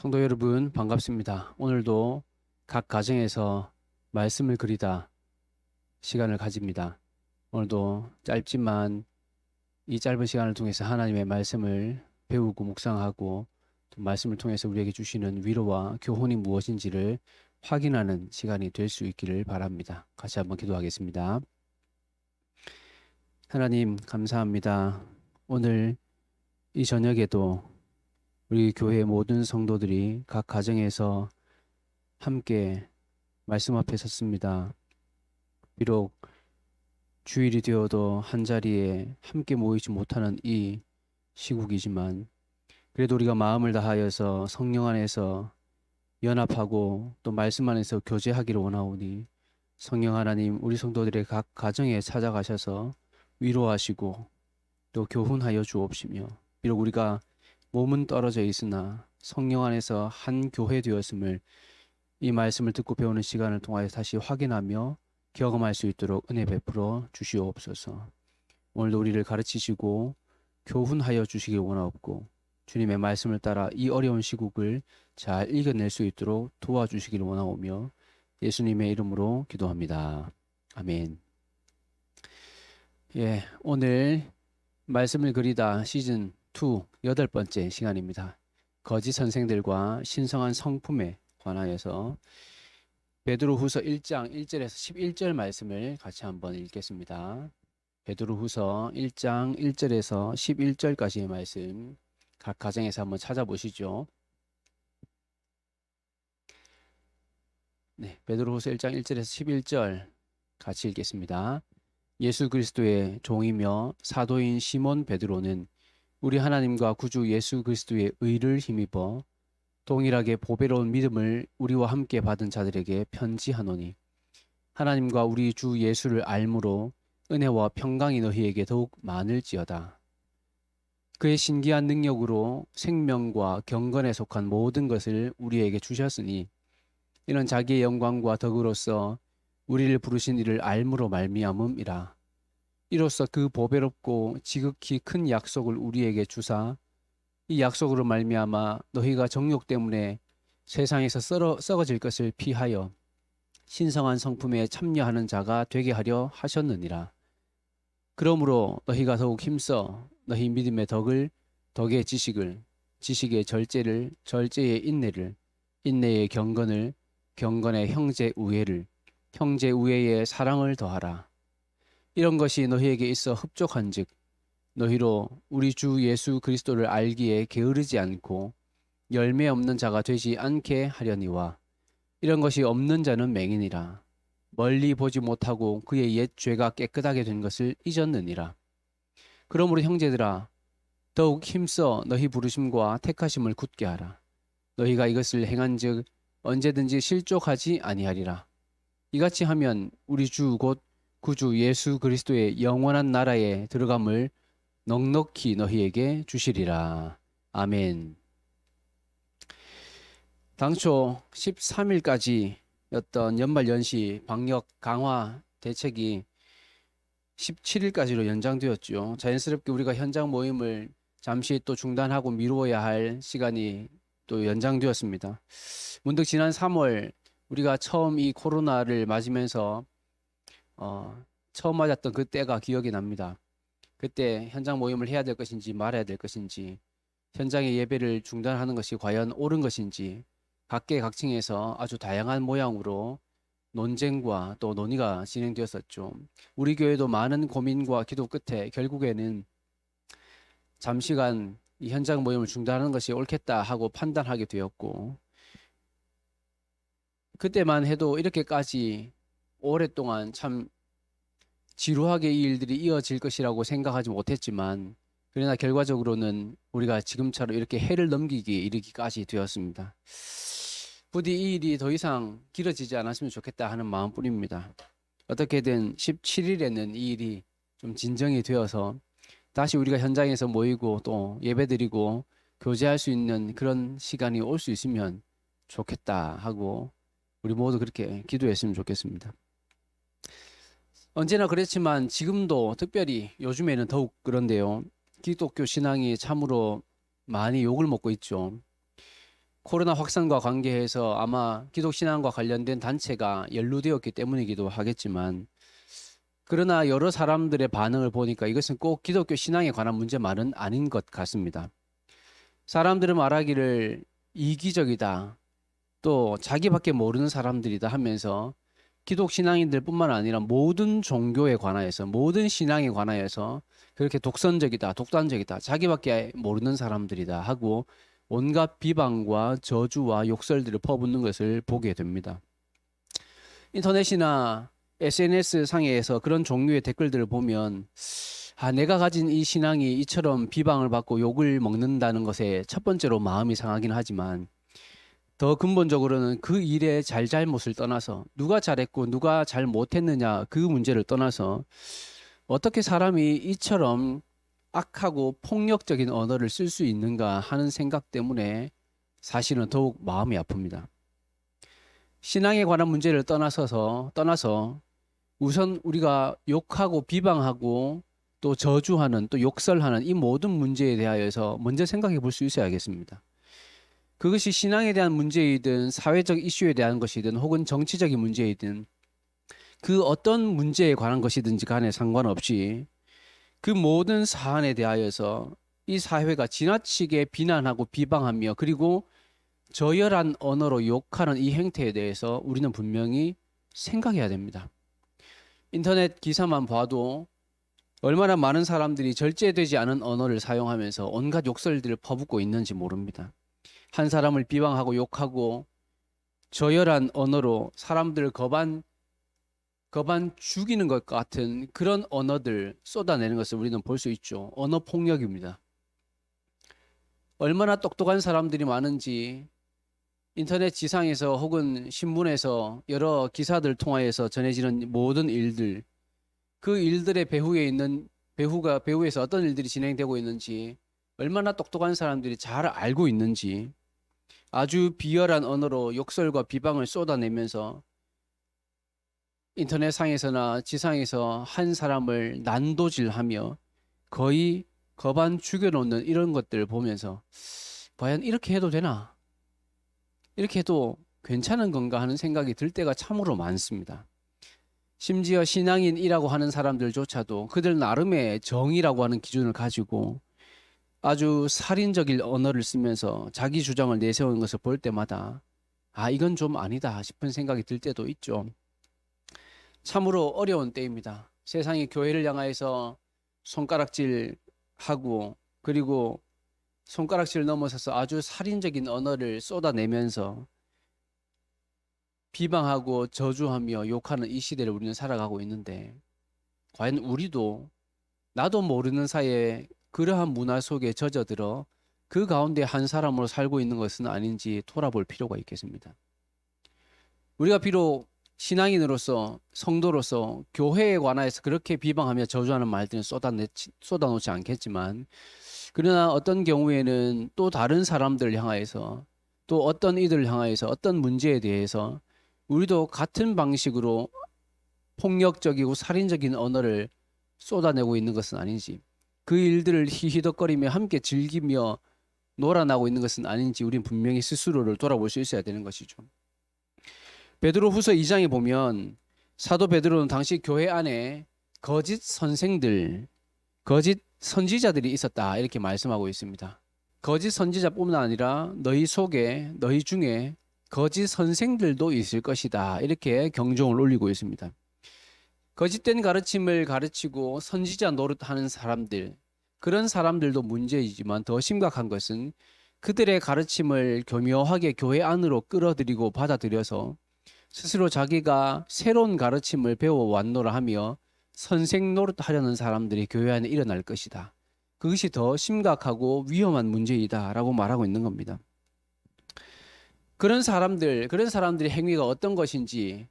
성도 여러분, 반갑습니다. 오늘도 각 가정에서 말씀을 그리다 시간을 가집니다. 오늘도 짧지만 이 짧은 시간을 통해서 하나님의 말씀을 배우고 묵상하고 또 말씀을 통해서 우리에게 주시는 위로와 교훈이 무엇인지를 확인하는 시간이 될 수 있기를 바랍니다. 같이 한번 기도하겠습니다. 하나님, 감사합니다. 오늘 이 저녁에도 우리 교회 모든 성도들이 각 가정에서 함께 말씀 앞에 섰습니다. 비록 주일이 되어도 한자리에 함께 모이지 못하는 이 시국이지만 그래도 우리가 마음을 다하여서 성령 안에서 연합하고 또 말씀 안에서 교제하기를 원하오니 성령 하나님 우리 성도들의 각 가정에 찾아가셔서 위로하시고 또 교훈하여 주옵시며 비록 우리가 몸은 떨어져 있으나 성령 안에서 한 교회 되었음을 이 말씀을 듣고 배우는 시간을 통하여 다시 확인하며 경험할 수 있도록 은혜 베풀어 주시옵소서. 오늘도 우리를 가르치시고 교훈하여 주시기 원하옵고 주님의 말씀을 따라 이 어려운 시국을 잘 이겨낼 수 있도록 도와주시기를 원하오며 예수님의 이름으로 기도합니다. 아멘. 오늘 말씀을 그리다 시즌 2 8번째 시간입니다. 거짓 선생들과 신성한 성품에 관하여서 베드로후서 1장 1절에서 11절 말씀을 같이 한번 읽겠습니다. 베드로후서 1장 1절에서 11절까지의 말씀 각 가정에서 한번 찾아보시죠. 베드로후서 1장 1절에서 11절 같이 읽겠습니다. 예수 그리스도의 종이며 사도인 시몬 베드로는 우리 하나님과 구주 예수 그리스도의 의를 힘입어 동일하게 보배로운 믿음을 우리와 함께 받은 자들에게 편지하노니 하나님과 우리 주 예수를 알므로 은혜와 평강이 너희에게 더욱 많을지어다. 그의 신기한 능력으로 생명과 경건에 속한 모든 것을 우리에게 주셨으니 이는 자기의 영광과 덕으로서 우리를 부르신 이를 알므로 말미암음이라. 이로써 그 보배롭고 지극히 큰 약속을 우리에게 주사 이 약속으로 말미암아 너희가 정욕 때문에 세상에서 썩어질 것을 피하여 신성한 성품에 참여하는 자가 되게 하려 하셨느니라. 그러므로 너희가 더욱 힘써 너희 믿음의 덕을 덕의 지식을 지식의 절제를 절제의 인내를 인내의 경건을 경건의 형제 우애를 형제 우애의 사랑을 더하라. 이런 것이 너희에게 있어 흡족한즉 너희로 우리 주 예수 그리스도를 알기에 게으르지 않고 열매 없는 자가 되지 않게 하려니와 이런 것이 없는 자는 맹인이라. 멀리 보지 못하고 그의 옛 죄가 깨끗하게 된 것을 잊었느니라. 그러므로 형제들아 더욱 힘써 너희 부르심과 택하심을 굳게 하라. 너희가 이것을 행한즉 언제든지 실족하지 아니하리라. 이같이 하면 우리 주 곧 구주 예수 그리스도의 영원한 나라에 들어감을 넉넉히 너희에게 주시리라. 아멘. 당초 13일까지였던 연말연시 방역 강화 대책이 17일까지로 연장되었죠. 자연스럽게 우리가 현장 모임을 잠시 또 중단하고 미루어야 할 시간이 또 연장되었습니다. 문득 지난 3월 우리가 처음 이 코로나를 맞으면서 처음 맞았던 그때가 기억이 납니다. 그때 현장 모임을 해야 될 것인지 말아야 될 것인지 현장의 예배를 중단하는 것이 과연 옳은 것인지 각계각층에서 아주 다양한 모양으로 논쟁과 또 논의가 진행되었었죠. 우리 교회도 많은 고민과 기도 끝에 결국에는 잠시간 이 현장 모임을 중단하는 것이 옳겠다 하고 판단하게 되었고 그때만 해도 이렇게까지 오랫동안 참 지루하게 이 일들이 이어질 것이라고 생각하지 못했지만 그러나 결과적으로는 우리가 지금처럼 이렇게 해를 넘기기에 이르기까지 되었습니다. 부디 이 일이 더 이상 길어지지 않았으면 좋겠다 하는 마음뿐입니다. 어떻게든 17일에는 이 일이 좀 진정이 되어서 다시 우리가 현장에서 모이고 또 예배드리고 교제할 수 있는 그런 시간이 올 수 있으면 좋겠다 하고 우리 모두 그렇게 기도했으면 좋겠습니다. 언제나 그랬지만 지금도 특별히 요즘에는 더욱 그런데요. 기독교 신앙이 참으로 많이 욕을 먹고 있죠. 코로나 확산과 관계해서 아마 기독신앙과 관련된 단체가 연루되었기 때문이기도 하겠지만, 그러나 여러 사람들의 반응을 보니까 이것은 꼭 기독교 신앙에 관한 문제만은 아닌 것 같습니다. 사람들은 말하기를 이기적이다, 또 자기밖에 모르는 사람들이다 하면서 기독 신앙인들뿐만 아니라 모든 종교에 관하여서, 모든 신앙에 관하여서 그렇게 독선적이다, 독단적이다, 자기밖에 모르는 사람들이다 하고 온갖 비방과 저주와 욕설들을 퍼붓는 것을 보게 됩니다. 인터넷이나 SNS 상에서 그런 종류의 댓글들을 보면, 내가 가진 이 신앙이 이처럼 비방을 받고 욕을 먹는다는 것에 첫 번째로 마음이 상하긴 하지만, 더 근본적으로는 그 일의 잘잘못을 떠나서, 누가 잘했고 누가 잘 못했느냐 그 문제를 떠나서, 어떻게 사람이 이처럼 악하고 폭력적인 언어를 쓸 수 있는가 하는 생각 때문에 사실은 더욱 마음이 아픕니다. 신앙에 관한 문제를 떠나서 우선 우리가 욕하고 비방하고 또 저주하는, 또 욕설하는 이 모든 문제에 대하여서 먼저 생각해 볼 수 있어야겠습니다. 그것이 신앙에 대한 문제이든 사회적 이슈에 대한 것이든 혹은 정치적인 문제이든 그 어떤 문제에 관한 것이든지 간에 상관없이 그 모든 사안에 대하여서 이 사회가 지나치게 비난하고 비방하며 그리고 저열한 언어로 욕하는 이 행태에 대해서 우리는 분명히 생각해야 됩니다. 인터넷 기사만 봐도 얼마나 많은 사람들이 절제되지 않은 언어를 사용하면서 온갖 욕설들을 퍼붓고 있는지 모릅니다. 한 사람을 비방하고 욕하고 저열한 언어로 사람들을 거반 죽이는 것 같은 그런 언어들 쏟아내는 것을 우리는 볼 수 있죠. 언어 폭력입니다. 얼마나 똑똑한 사람들이 많은지 인터넷 지상에서 혹은 신문에서 여러 기사들 통하여서 전해지는 모든 일들, 그 일들의 배후에서 어떤 일들이 진행되고 있는지 얼마나 똑똑한 사람들이 잘 알고 있는지 아주 비열한 언어로 욕설과 비방을 쏟아내면서 인터넷상에서나 지상에서 한 사람을 난도질하며 거의 거반 죽여놓는 이런 것들을 보면서 과연 이렇게 해도 되나? 이렇게 해도 괜찮은 건가 하는 생각이 들 때가 참으로 많습니다. 심지어 신앙인이라고 하는 사람들조차도 그들 나름의 정의라고 하는 기준을 가지고 아주 살인적인 언어를 쓰면서 자기 주장을 내세우는 것을 볼 때마다 이건 좀 아니다 싶은 생각이 들 때도 있죠. 참으로 어려운 때입니다. 세상이 교회를 향하여서 손가락질하고 그리고 손가락질을 넘어서서 아주 살인적인 언어를 쏟아내면서 비방하고 저주하며 욕하는 이 시대를 우리는 살아가고 있는데, 과연 우리도 나도 모르는 사이에 그러한 문화 속에 젖어들어 그 가운데 한 사람으로 살고 있는 것은 아닌지 돌아볼 필요가 있겠습니다. 우리가 비록 신앙인으로서, 성도로서 교회에 관하여서 그렇게 비방하며 저주하는 말들은 쏟아놓지 않겠지만, 그러나 어떤 경우에는 또 다른 사람들을 향하여서, 또 어떤 이들을 향하여서 어떤 문제에 대해서 우리도 같은 방식으로 폭력적이고 살인적인 언어를 쏟아내고 있는 것은 아닌지, 그 일들을 히히덕거리며 함께 즐기며 놀아나고 있는 것은 아닌지 우리는 분명히 스스로를 돌아볼 수 있어야 되는 것이죠. 베드로후서 2장에 보면 사도 베드로는 당시 교회 안에 거짓 선생들, 거짓 선지자들이 있었다 이렇게 말씀하고 있습니다. 거짓 선지자뿐만 아니라 너희 중에 거짓 선생들도 있을 것이다 이렇게 경종을 울리고 있습니다. 거짓된 가르침을 가르치고 선지자 노릇하는 사람들, 그런 사람들도 문제이지만 더 심각한 것은 그들의 가르침을 교묘하게 교회 안으로 끌어들이고 받아들여서 스스로 자기가 새로운 가르침을 배워왔노라 하며 선생 노릇하려는 사람들이 교회 안에 일어날 것이다. 그것이 더 심각하고 위험한 문제이다 라고 말하고 있는 겁니다. 그런 사람들의 행위가 어떤 것인지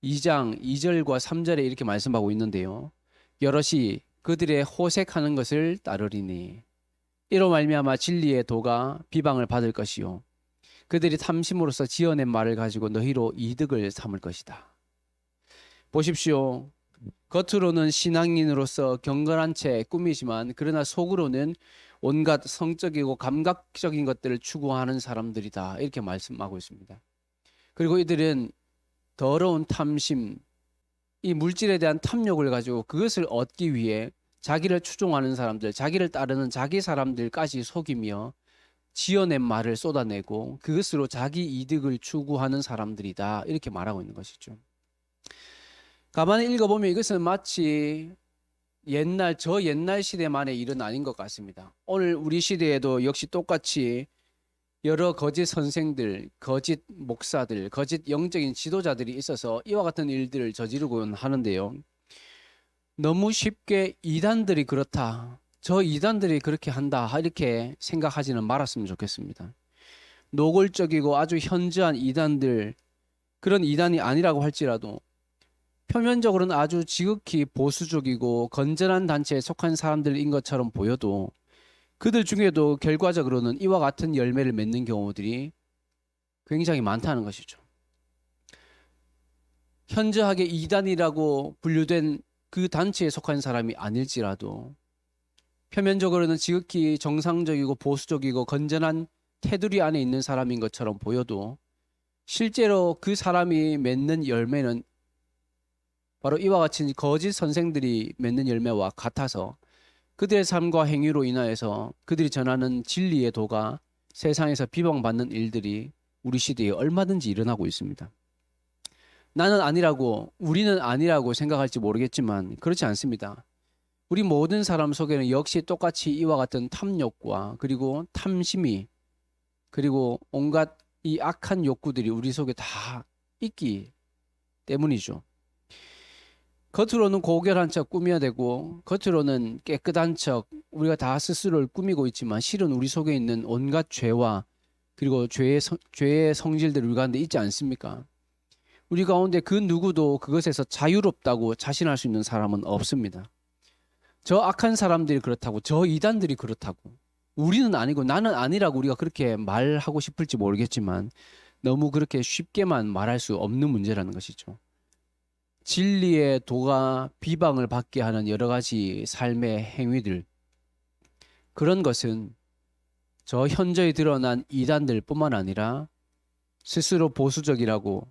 2장 2절과 3절에 이렇게 말씀하고 있는데요. 여럿이 그들의 호색하는 것을 따르리니 이로 말미암아 진리의 도가 비방을 받을 것이요 그들이 탐심으로써 지어낸 말을 가지고 너희로 이득을 삼을 것이다. 보십시오. 겉으로는 신앙인으로서 경건한 채 꾸미지만 그러나 속으로는 온갖 성적이고 감각적인 것들을 추구하는 사람들이다. 이렇게 말씀하고 있습니다. 그리고 이들은 더러운 탐심, 이 물질에 대한 탐욕을 가지고 그것을 얻기 위해 자기를 추종하는 사람들, 자기를 따르는 자기 사람들까지 속이며 지어낸 말을 쏟아내고 그것으로 자기 이득을 추구하는 사람들이다. 이렇게 말하고 있는 것이죠. 가만히 읽어보면 이것은 마치 저 옛날 시대만의 일은 아닌 것 같습니다. 오늘 우리 시대에도 역시 똑같이 여러 거짓 선생들, 거짓 목사들, 거짓 영적인 지도자들이 있어서 이와 같은 일들을 저지르곤 하는데요. 너무 쉽게 이단들이 그렇다, 저 이단들이 그렇게 한다, 이렇게 생각하지는 말았으면 좋겠습니다. 노골적이고 아주 현저한 이단들, 그런 이단이 아니라고 할지라도 표면적으로는 아주 지극히 보수적이고 건전한 단체에 속한 사람들인 것처럼 보여도 그들 중에도 결과적으로는 이와 같은 열매를 맺는 경우들이 굉장히 많다는 것이죠. 현저하게 이단이라고 분류된 그 단체에 속한 사람이 아닐지라도 표면적으로는 지극히 정상적이고 보수적이고 건전한 테두리 안에 있는 사람인 것처럼 보여도 실제로 그 사람이 맺는 열매는 바로 이와 같이 거짓 선생들이 맺는 열매와 같아서 그들의 삶과 행위로 인하여서 그들이 전하는 진리의 도가 세상에서 비방받는 일들이 우리 시대에 얼마든지 일어나고 있습니다. 나는 아니라고, 우리는 아니라고 생각할지 모르겠지만 그렇지 않습니다. 우리 모든 사람 속에는 역시 똑같이 이와 같은 탐욕과 그리고 탐심이 그리고 온갖 이 악한 욕구들이 우리 속에 다 있기 때문이죠. 겉으로는 고결한 척 꾸며야 되고 겉으로는 깨끗한 척 우리가 다 스스로를 꾸미고 있지만 실은 우리 속에 있는 온갖 죄와 그리고 죄의 성질들이 우리 가운데 있지 않습니까? 우리 가운데 그 누구도 그것에서 자유롭다고 자신할 수 있는 사람은 없습니다. 저 악한 사람들이 그렇다고, 저 이단들이 그렇다고, 우리는 아니고 나는 아니라고 우리가 그렇게 말하고 싶을지 모르겠지만 너무 그렇게 쉽게만 말할 수 없는 문제라는 것이죠. 진리의 도가 비방을 받게 하는 여러 가지 삶의 행위들, 그런 것은 저 현저히 드러난 이단들 뿐만 아니라 스스로 보수적이라고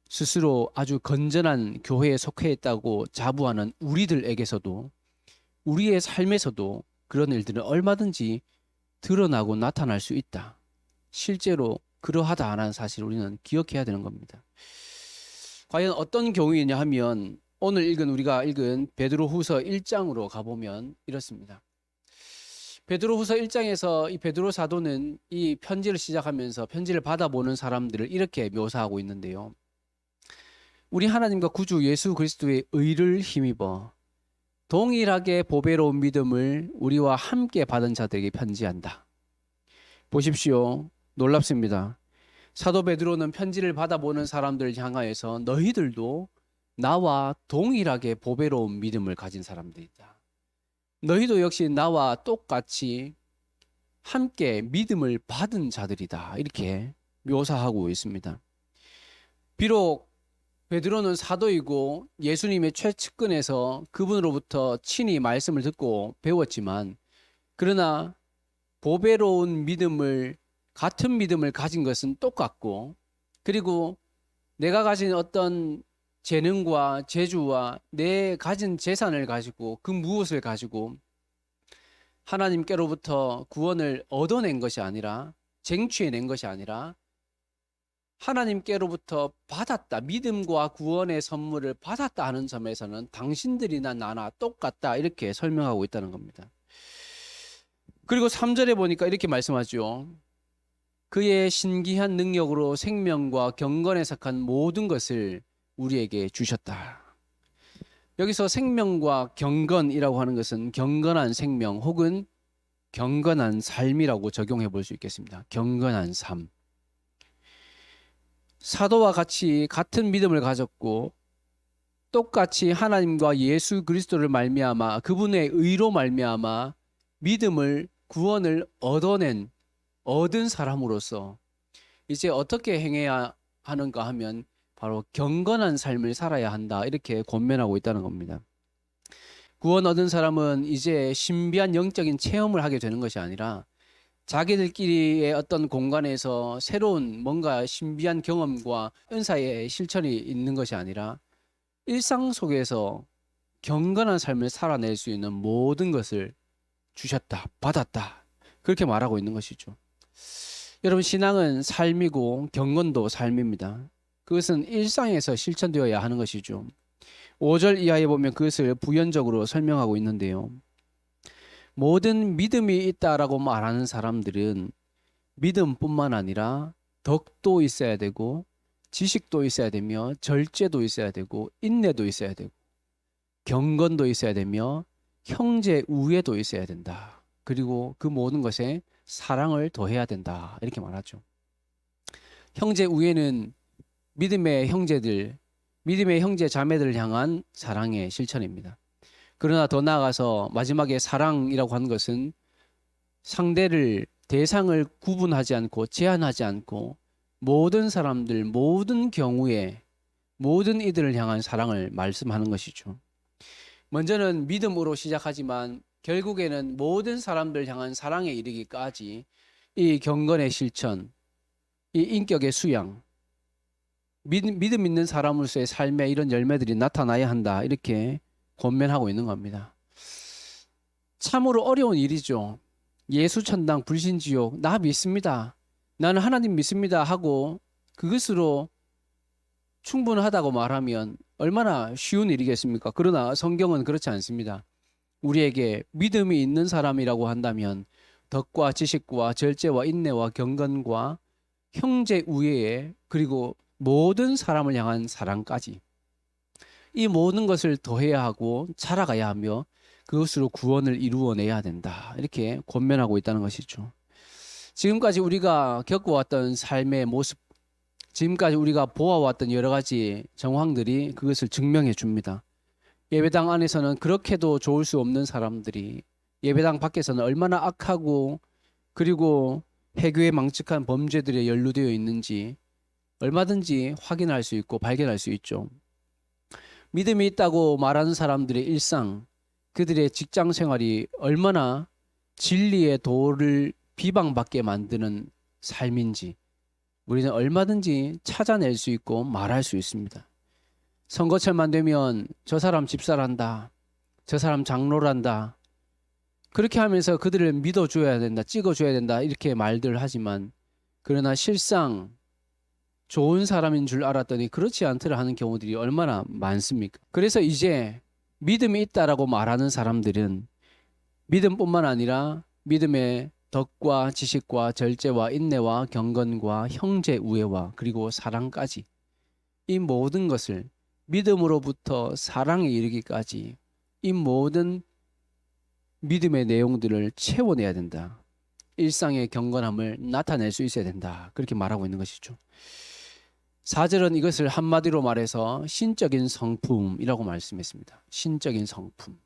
스스로 아주 건전한 교회에 속해 있다고 자부하는 우리들에게서도 우리의 삶에서도 그런 일들은 얼마든지 드러나고 나타날 수 있다. 실제로 그러하다는 사실을 우리는 기억해야 되는 겁니다. 과연 어떤 경우이냐 하면 오늘 우리가 읽은 베드로후서 1장으로 가보면 이렇습니다. 베드로후서 1장에서 이 베드로 사도는 이 편지를 시작하면서 편지를 받아보는 사람들을 이렇게 묘사하고 있는데요. 우리 하나님과 구주 예수 그리스도의 의를 힘입어 동일하게 보배로운 믿음을 우리와 함께 받은 자들에게 편지한다. 보십시오. 놀랍습니다. 사도 베드로는 편지를 받아보는 사람들을 향하여서 너희들도 나와 동일하게 보배로운 믿음을 가진 사람들이다. 너희도 역시 나와 똑같이 함께 믿음을 받은 자들이다. 이렇게 묘사하고 있습니다. 비록 베드로는 사도이고 예수님의 최측근에서 그분으로부터 친히 말씀을 듣고 배웠지만 그러나 보배로운 믿음을 같은 믿음을 가진 것은 똑같고 그리고 내가 가진 어떤 재능과 재주와 내 가진 재산을 가지고 그 무엇을 가지고 하나님께로부터 구원을 얻어낸 것이 아니라 쟁취해낸 것이 아니라 하나님께로부터 받았다, 믿음과 구원의 선물을 받았다 하는 점에서는 당신들이나 나나 똑같다 이렇게 설명하고 있다는 겁니다. 그리고 3절에 보니까 이렇게 말씀하죠. 그의 신기한 능력으로 생명과 경건에 속한 모든 것을 우리에게 주셨다. 여기서 생명과 경건이라고 하는 것은 경건한 생명 혹은 경건한 삶이라고 적용해 볼 수 있겠습니다. 경건한 삶. 사도와 같이 같은 믿음을 가졌고 똑같이 하나님과 예수 그리스도를 말미암아 그분의 의로 말미암아 믿음을 구원을 얻은 사람으로서 이제 어떻게 행해야 하는가 하면 바로 경건한 삶을 살아야 한다 이렇게 권면하고 있다는 겁니다. 구원 얻은 사람은 이제 신비한 영적인 체험을 하게 되는 것이 아니라 자기들끼리의 어떤 공간에서 새로운 뭔가 신비한 경험과 은사의 실천이 있는 것이 아니라 일상 속에서 경건한 삶을 살아낼 수 있는 모든 것을 주셨다, 받았다. 그렇게 말하고 있는 것이죠. 여러분, 신앙은 삶이고 경건도 삶입니다. 그것은 일상에서 실천되어야 하는 것이죠. 5절 이하에 보면 그것을 부연적으로 설명하고 있는데요. 모든 믿음이 있다라고 말하는 사람들은 믿음뿐만 아니라 덕도 있어야 되고 지식도 있어야 되며 절제도 있어야 되고 인내도 있어야 되고 경건도 있어야 되며 형제 우애도 있어야 된다. 그리고 그 모든 것에 사랑을 더해야 된다. 이렇게 말하죠. 형제 우애는 믿음의 형제들, 믿음의 형제 자매들을 향한 사랑의 실천입니다. 그러나 더 나아가서 마지막에 사랑이라고 하는 것은 상대를, 대상을 구분하지 않고 제한하지 않고 모든 사람들, 모든 경우에 모든 이들을 향한 사랑을 말씀하는 것이죠. 먼저는 믿음으로 시작하지만 결국에는 모든 사람들 향한 사랑에 이르기까지 이 경건의 실천, 이 인격의 수양, 믿음 있는 사람으로서의 삶에 이런 열매들이 나타나야 한다. 이렇게 권면하고 있는 겁니다. 참으로 어려운 일이죠. 예수천당 불신지옥 나 믿습니다. 나는 하나님 믿습니다 하고 그것으로 충분하다고 말하면 얼마나 쉬운 일이겠습니까? 그러나 성경은 그렇지 않습니다. 우리에게 믿음이 있는 사람이라고 한다면 덕과 지식과 절제와 인내와 경건과 형제 우애에 그리고 모든 사람을 향한 사랑까지 이 모든 것을 더해야 하고 자라가야 하며 그것으로 구원을 이루어내야 된다. 이렇게 권면하고 있다는 것이죠. 지금까지 우리가 겪어왔던 삶의 모습, 지금까지 우리가 보아왔던 여러 가지 정황들이 그것을 증명해 줍니다. 예배당 안에서는 그렇게도 좋을 수 없는 사람들이 예배당 밖에서는 얼마나 악하고 그리고 회교에 망측한 범죄들에 연루되어 있는지 얼마든지 확인할 수 있고 발견할 수 있죠. 믿음이 있다고 말하는 사람들의 일상, 그들의 직장 생활이 얼마나 진리의 도를 비방받게 만드는 삶인지 우리는 얼마든지 찾아낼 수 있고 말할 수 있습니다. 선거철만 되면 저 사람 집사란다, 저 사람 장로란다, 그렇게 하면서 그들을 믿어줘야 된다, 찍어줘야 된다 이렇게 말들 하지만 그러나 실상 좋은 사람인 줄 알았더니 그렇지 않더라 하는 경우들이 얼마나 많습니까? 그래서 이제 믿음이 있다라고 말하는 사람들은 믿음뿐만 아니라 믿음의 덕과 지식과 절제와 인내와 경건과 형제 우애와 그리고 사랑까지 이 모든 것을 믿음으로부터 사랑에 이르기까지 이 모든 믿음의 내용들을 채워내야 된다. 일상의 경건함을 나타낼 수 있어야 된다. 그렇게 말하고 있는 것이죠. 4절은 이것을 한마디로 말해서 신적인 성품이라고 말씀했습니다. 신적인 성품.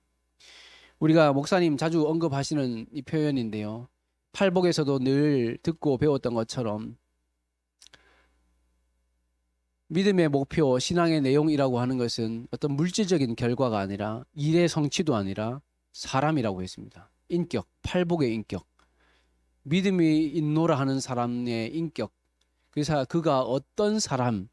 우리가 목사님 자주 언급하시는 이 표현인데요. 팔복에서도 늘 듣고 배웠던 것처럼 믿음의 목표, 신앙의 내용이라고 하는 것은 어떤 물질적인 결과가 아니라 일의 성취도 아니라 사람이라고 했습니다. 인격, 팔복의 인격. 믿음이 있노라 하는 사람의 인격. 그래서 그가 어떤 사람,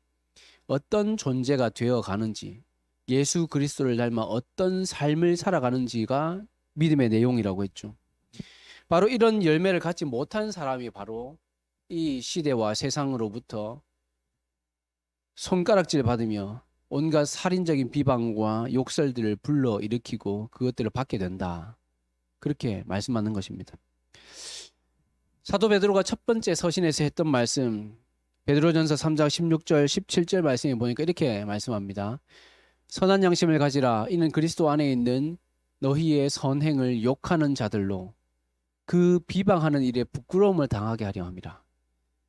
어떤 존재가 되어 가는지, 예수 그리스도를 닮아 어떤 삶을 살아가는지가 믿음의 내용이라고 했죠. 바로 이런 열매를 갖지 못한 사람이 바로 이 시대와 세상으로부터 손가락질 받으며 온갖 살인적인 비방과 욕설들을 불러일으키고 그것들을 받게 된다. 그렇게 말씀하는 것입니다. 사도 베드로가 첫 번째 서신에서 했던 말씀, 베드로전서 3장 16절 17절 말씀에 보니까 이렇게 말씀합니다. 선한 양심을 가지라. 이는 그리스도 안에 있는 너희의 선행을 욕하는 자들로 그 비방하는 일에 부끄러움을 당하게 하려 함이라.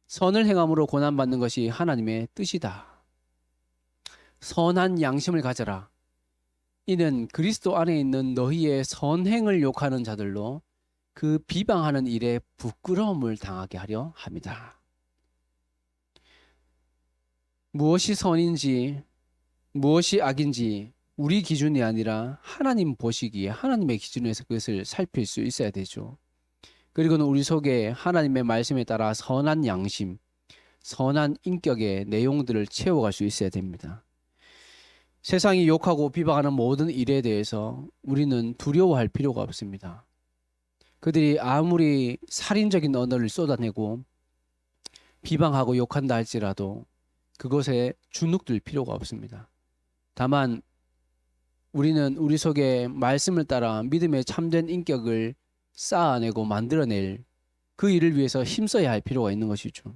선을 행함으로 고난받는 것이 하나님의 뜻이다. 선한 양심을 가져라. 이는 그리스도 안에 있는 너희의 선행을 욕하는 자들로 그 비방하는 일에 부끄러움을 당하게 하려 합니다. 무엇이 선인지 무엇이 악인지 우리 기준이 아니라 하나님 보시기에 하나님의 기준에서 그것을 살필 수 있어야 되죠. 그리고는 우리 속에 하나님의 말씀에 따라 선한 양심, 선한 인격의 내용들을 채워갈 수 있어야 됩니다. 세상이 욕하고 비방하는 모든 일에 대해서 우리는 두려워할 필요가 없습니다. 그들이 아무리 살인적인 언어를 쏟아내고 비방하고 욕한다 할지라도 그것에 주눅들 필요가 없습니다. 다만 우리는 우리 속에 말씀을 따라 믿음의 참된 인격을 쌓아내고 만들어낼 그 일을 위해서 힘써야 할 필요가 있는 것이죠.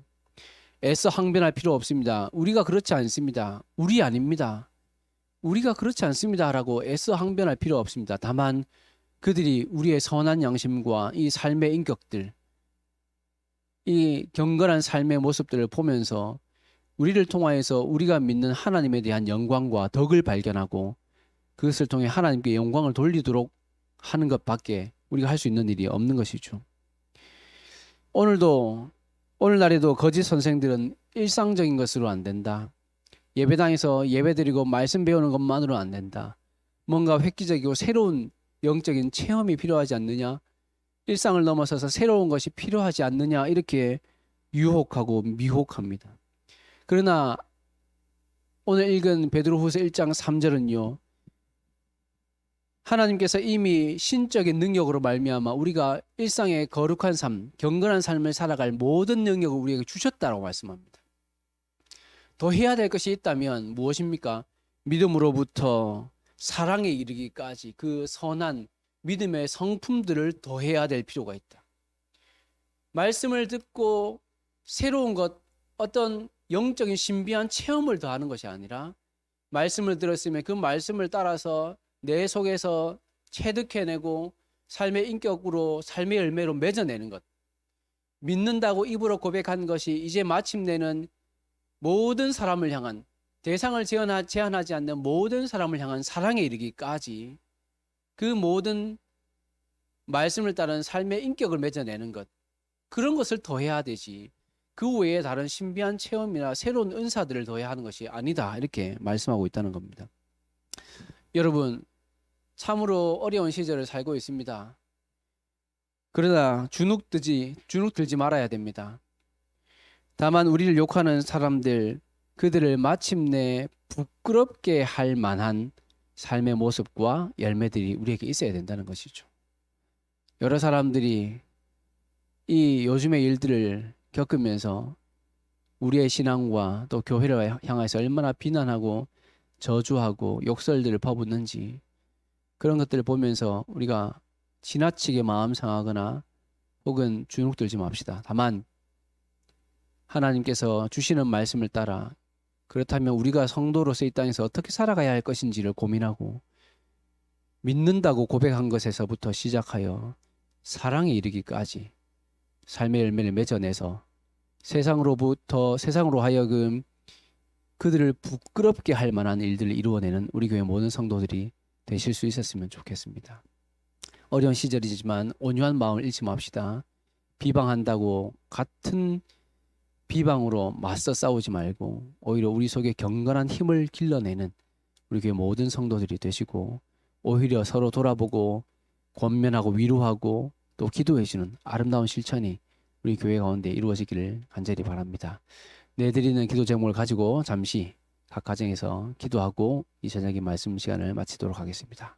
애써 항변할 필요 없습니다. 우리가 그렇지 않습니다. 우리 아닙니다. 우리가 그렇지 않습니다라고 애써 항변할 필요 없습니다. 다만 그들이 우리의 선한 양심과 이 삶의 인격들, 이 경건한 삶의 모습들을 보면서 우리를 통하여서 우리가 믿는 하나님에 대한 영광과 덕을 발견하고 그것을 통해 하나님께 영광을 돌리도록 하는 것밖에 우리가 할 수 있는 일이 없는 것이죠. 오늘날에도 거짓 선생들은 일상적인 것으로 안 된다. 예배당에서 예배드리고 말씀 배우는 것만으로 안 된다. 뭔가 획기적이고 새로운 영적인 체험이 필요하지 않느냐? 일상을 넘어서서 새로운 것이 필요하지 않느냐? 이렇게 유혹하고 미혹합니다. 그러나 오늘 읽은 베드로후서 1장 3절은요. 하나님께서 이미 신적인 능력으로 말미암아 우리가 일상의 거룩한 삶, 경건한 삶을 살아갈 모든 능력을 우리에게 주셨다고 말씀합니다. 더 해야 될 것이 있다면 무엇입니까? 믿음으로부터 사랑에 이르기까지 그 선한 믿음의 성품들을 더해야 될 필요가 있다. 말씀을 듣고 새로운 것, 어떤 영적인 신비한 체험을 더하는 것이 아니라 말씀을 들었으면 그 말씀을 따라서 내 속에서 체득해내고 삶의 인격으로 삶의 열매로 맺어내는 것. 믿는다고 입으로 고백한 것이 이제 마침내는 모든 사람을 향한, 대상을 제한하지 않는 모든 사람을 향한 사랑에 이르기까지 그 모든 말씀을 따른 삶의 인격을 맺어내는 것, 그런 것을 더해야 되지 그 외에 다른 신비한 체험이나 새로운 은사들을 더해야 하는 것이 아니다, 이렇게 말씀하고 있다는 겁니다. 여러분, 참으로 어려운 시절을 살고 있습니다. 그러나 주눅 들지 말아야 됩니다. 다만 우리를 욕하는 사람들, 그들을 마침내 부끄럽게 할 만한 삶의 모습과 열매들이 우리에게 있어야 된다는 것이죠. 여러 사람들이 이 요즘의 일들을 겪으면서 우리의 신앙과 또 교회를 향해서 얼마나 비난하고 저주하고 욕설들을 퍼붓는지, 그런 것들을 보면서 우리가 지나치게 마음 상하거나 혹은 주눅들지 맙시다. 다만 하나님께서 주시는 말씀을 따라 그렇다면 우리가 성도로서 이 땅에서 어떻게 살아가야 할 것인지를 고민하고 믿는다고 고백한 것에서부터 시작하여 사랑에 이르기까지 삶의 열매를 맺어내서 세상으로 하여금 그들을 부끄럽게 할 만한 일들을 이루어내는 우리 교회 모든 성도들이 되실 수 있었으면 좋겠습니다. 어려운 시절이지만 온유한 마음을 잃지 맙시다. 비방한다고 같은 비방으로 맞서 싸우지 말고 오히려 우리 속에 경건한 힘을 길러내는 우리 교회 모든 성도들이 되시고, 오히려 서로 돌아보고 권면하고 위로하고 또 기도해 주는 아름다운 실천이 우리 교회 가운데 이루어지기를 간절히 바랍니다. 내드리는 기도 제목을 가지고 잠시 각 가정에서 기도하고 이 저녁의 말씀 시간을 마치도록 하겠습니다.